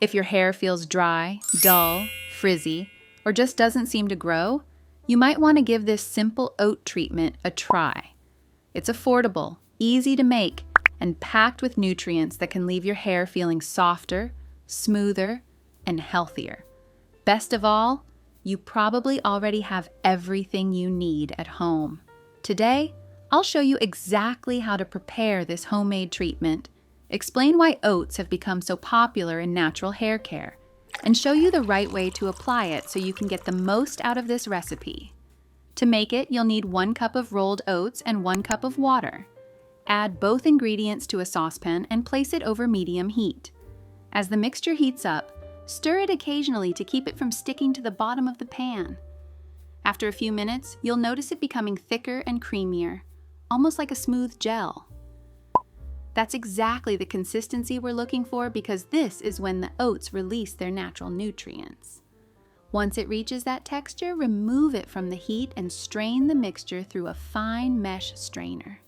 If your hair feels dry, dull, frizzy, or just doesn't seem to grow, you might want to give this simple oat treatment a try. It's affordable, easy to make, and packed with nutrients that can leave your hair feeling softer, smoother, and healthier. Best of all, you probably already have everything you need at home. Today, I'll show you exactly how to prepare this homemade treatment, explain why oats have become so popular in natural hair care, and show you the right way to apply it so you can get the most out of this recipe. To make it, you'll need 1 cup of rolled oats and 1 cup of water. Add both ingredients to a saucepan and place it over medium heat. As the mixture heats up, stir it occasionally to keep it from sticking to the bottom of the pan. After a few minutes, you'll notice it becoming thicker and creamier, almost like a smooth gel. That's exactly the consistency we're looking for because this is when the oats release their natural nutrients. Once it reaches that texture, remove it from the heat and strain the mixture through a fine mesh strainer.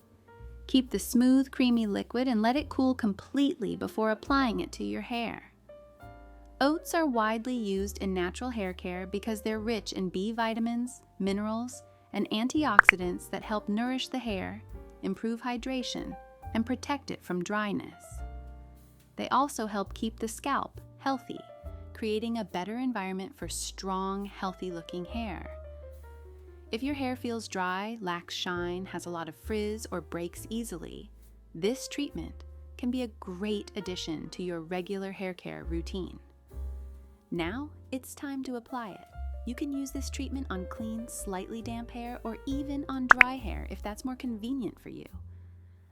Keep the smooth, creamy liquid and let it cool completely before applying it to your hair. Oats are widely used in natural hair care because they're rich in B vitamins, minerals, and antioxidants that help nourish the hair, improve hydration, and protect it from dryness. They also help keep the scalp healthy, creating a better environment for strong, healthy-looking hair. If your hair feels dry, lacks shine, has a lot of frizz, or breaks easily, this treatment can be a great addition to your regular hair care routine. Now, it's time to apply it. You can use this treatment on clean, slightly damp hair or even on dry hair if that's more convenient for you.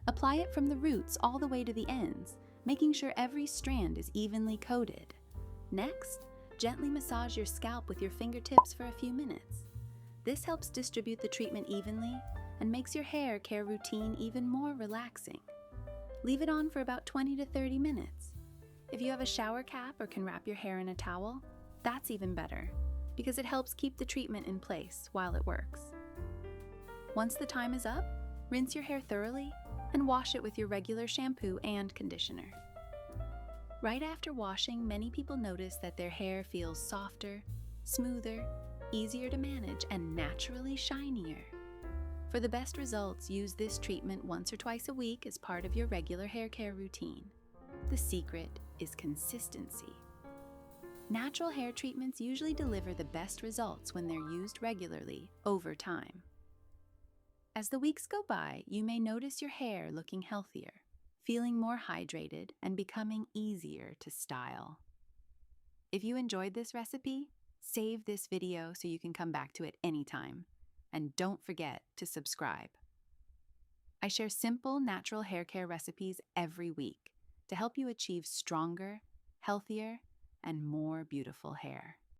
Apply it from the roots all the way to the ends, making sure every strand is evenly coated. Next, gently massage your scalp with your fingertips for a few minutes. This helps distribute the treatment evenly and makes your hair care routine even more relaxing. Leave it on for about 20 to 30 minutes. If you have a shower cap or can wrap your hair in a towel, that's even better because it helps keep the treatment in place while it works. Once the time is up, rinse your hair thoroughly and wash it with your regular shampoo and conditioner. Right after washing, many people notice that their hair feels softer, smoother, easier to manage, and naturally shinier. For the best results, use this treatment once or twice a week as part of your regular hair care routine. The secret is consistency. Natural hair treatments usually deliver the best results when they're used regularly over time. As the weeks go by, you may notice your hair looking healthier, feeling more hydrated, and becoming easier to style. If you enjoyed this recipe, save this video so you can come back to it anytime. And don't forget to subscribe. I share simple, natural hair care recipes every week to help you achieve stronger, healthier, and more beautiful hair.